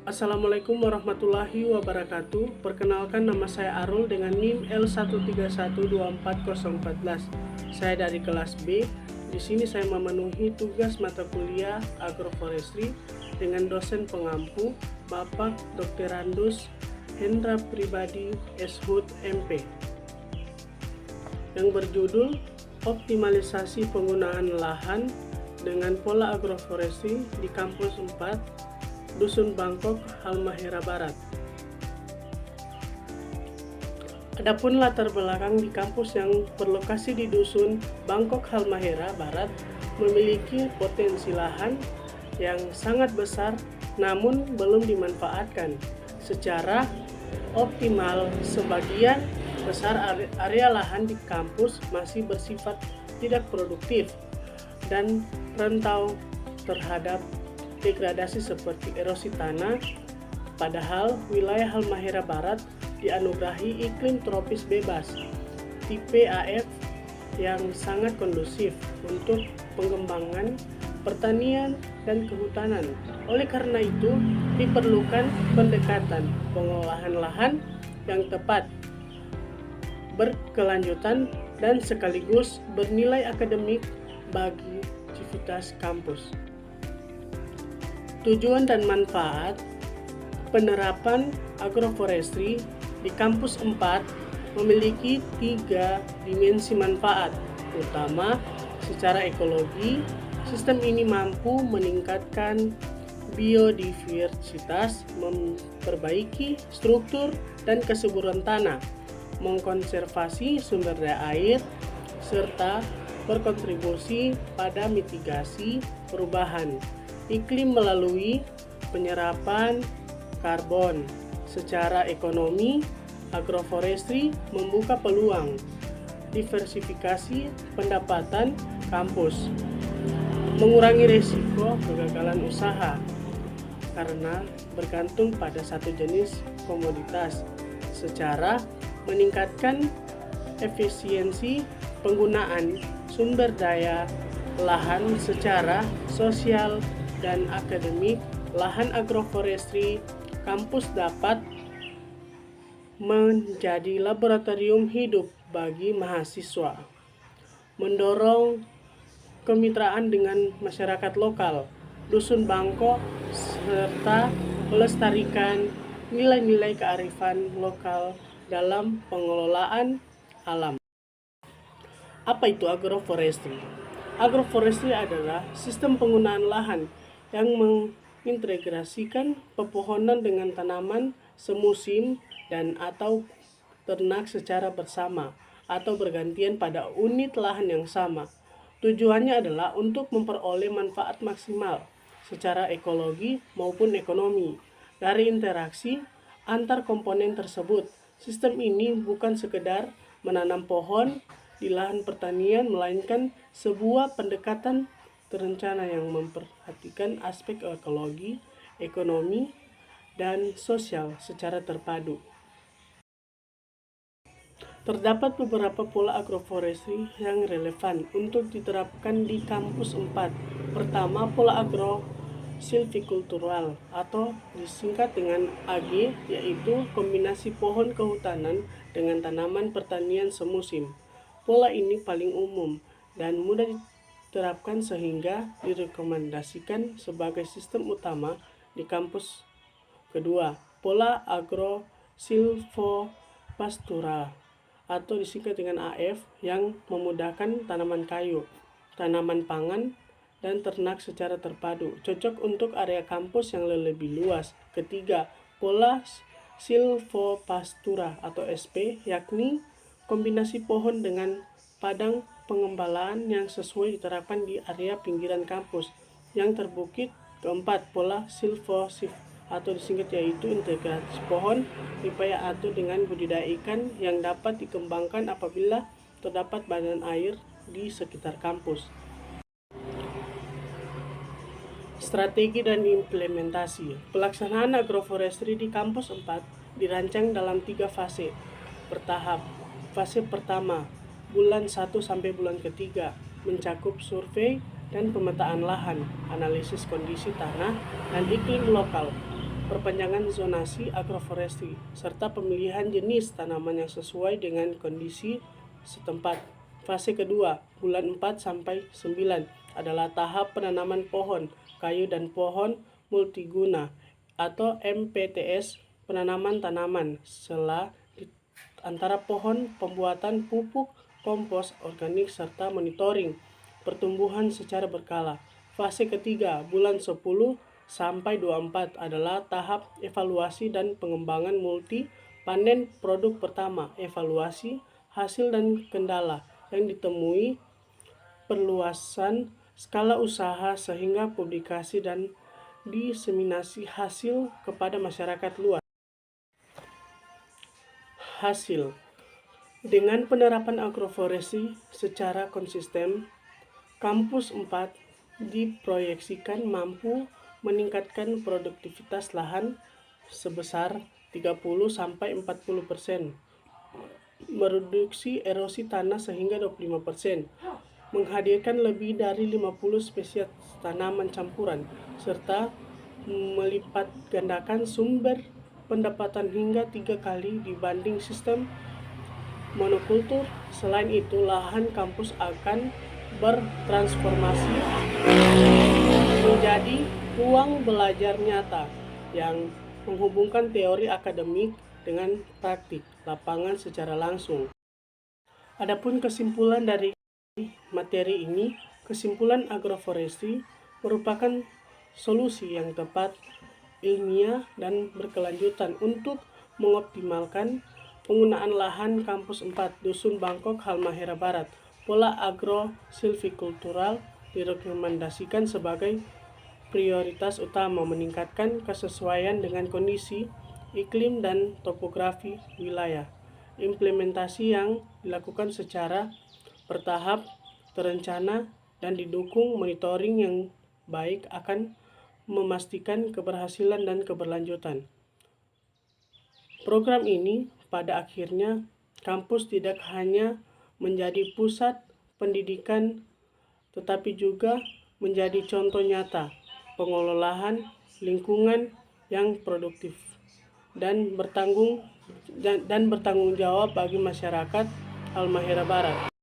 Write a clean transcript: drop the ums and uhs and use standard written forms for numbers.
Assalamualaikum warahmatullahi wabarakatuh. Perkenalkan, nama saya Arul dengan NIM L131240414. Saya dari kelas B. Di sini saya memenuhi tugas mata kuliah agroforestry dengan dosen pengampu Bapak Dr. Randus Hendra Pribadi Eshut MP yang berjudul optimalisasi penggunaan lahan dengan pola agroforestry di kampus 4 Dusun Bangkok, Halmahera Barat. Adapun latar belakang di kampus yang berlokasi di Dusun Bangkok, Halmahera Barat memiliki potensi lahan yang sangat besar namun belum dimanfaatkan secara optimal. Sebagian besar area lahan di kampus masih bersifat tidak produktif dan rentan terhadap degradasi seperti erosi tanah, padahal wilayah Halmahera Barat dianugerahi iklim tropis bebas tipe AF yang sangat kondusif untuk pengembangan pertanian dan kehutanan. Oleh karena itu, diperlukan pendekatan pengelolaan lahan yang tepat, berkelanjutan, dan sekaligus bernilai akademik bagi aktivitas kampus. Tujuan dan manfaat penerapan agroforestry di kampus 4 memiliki 3 dimensi manfaat utama. Secara ekologi, sistem ini mampu meningkatkan biodiversitas, memperbaiki struktur dan kesuburan tanah, mengkonservasi sumber daya air, serta berkontribusi pada mitigasi perubahan iklim melalui penyerapan karbon. Secara ekonomi, agroforestry membuka peluang diversifikasi pendapatan kampus, mengurangi risiko kegagalan usaha karena bergantung pada satu jenis komoditas, secara meningkatkan efisiensi penggunaan sumber daya lahan secara sosial dan akademik. Lahan agroforestry kampus dapat menjadi laboratorium hidup bagi mahasiswa, mendorong kemitraan dengan masyarakat lokal Dusun Bangkok, serta melestarikan nilai-nilai kearifan lokal dalam pengelolaan alam. Apa itu agroforestry? Agroforestry adalah sistem penggunaan lahan yang mengintegrasikan pepohonan dengan tanaman semusim dan atau ternak secara bersama atau bergantian pada unit lahan yang sama. Tujuannya adalah untuk memperoleh manfaat maksimal secara ekologi maupun ekonomi dari interaksi antar komponen tersebut. Sistem ini bukan sekedar menanam pohon di lahan pertanian, melainkan sebuah pendekatan terencana yang memperhatikan aspek ekologi, ekonomi, dan sosial secara terpadu. Terdapat beberapa pola agroforestry yang relevan untuk diterapkan di kampus 4. Pertama, pola agro-silvikultural atau disingkat dengan AG, yaitu kombinasi pohon kehutanan dengan tanaman pertanian semusim. Pola ini paling umum dan mudah diterapkan sehingga direkomendasikan sebagai sistem utama di kampus. Kedua, pola agro-silvopastural atau disingkat dengan AF yang memudahkan tanaman kayu, tanaman pangan, dan ternak secara terpadu, cocok untuk area kampus yang lebih luas. Ketiga, pola silvopastura atau SP, yakni kombinasi pohon dengan padang pengembalaan yang sesuai diterapkan di area pinggiran kampus yang terbukit. Keempat, pola silvosif atau disingkat yaitu integrasi pohon, ripaya atau dengan budidaya ikan yang dapat dikembangkan apabila terdapat badan air di sekitar kampus. Strategi dan implementasi. Pelaksanaan agroforestry di kampus 4 dirancang dalam 3 fase bertahap. Fase pertama, bulan 1 sampai bulan ketiga, mencakup survei dan pemetaan lahan, analisis kondisi tanah dan iklim lokal, perpanjangan zonasi agroforestry, serta pemilihan jenis tanaman yang sesuai dengan kondisi setempat. Fase kedua, bulan 4 sampai 9, adalah tahap penanaman pohon, kayu dan pohon multiguna atau MPTS, penanaman tanaman sela di antara pohon, pembuatan pupuk, kompos organik, serta monitoring pertumbuhan secara berkala. Fase ketiga, bulan 10 sampai 24, adalah tahap evaluasi dan pengembangan multi panen produk pertama, evaluasi hasil dan kendala yang ditemui, perluasan skala usaha sehingga publikasi dan diseminasi hasil kepada masyarakat luas. Hasil dengan penerapan agroforestry secara konsisten, Kampus 4 diproyeksikan mampu meningkatkan produktivitas lahan sebesar 30-40%, mereduksi erosi tanah sehingga 25%, menghadirkan lebih dari 50 spesies tanaman campuran, serta melipat gandakan sumber pendapatan hingga 3 kali dibanding sistem monokultur. Selain itu, lahan kampus akan bertransformasi menjadi ruang belajar nyata yang menghubungkan teori akademik dengan praktik lapangan secara langsung. Adapun kesimpulan dari materi ini, kesimpulan agroforestry merupakan solusi yang tepat, ilmiah, dan berkelanjutan untuk mengoptimalkan penggunaan lahan Kampus 4 Dusun Bangkok, Halmahera Barat. Pola agro-silvikultural direkomendasikan sebagai prioritas utama, meningkatkan kesesuaian dengan kondisi iklim dan topografi wilayah. Implementasi yang dilakukan secara bertahap, terencana, dan didukung monitoring yang baik akan memastikan keberhasilan dan keberlanjutan. Program ini pada akhirnya kampus tidak hanya menjadi pusat pendidikan, tetapi juga menjadi contoh nyata pengelolaan lingkungan yang produktif dan bertanggung jawab bagi masyarakat Halmahera Barat.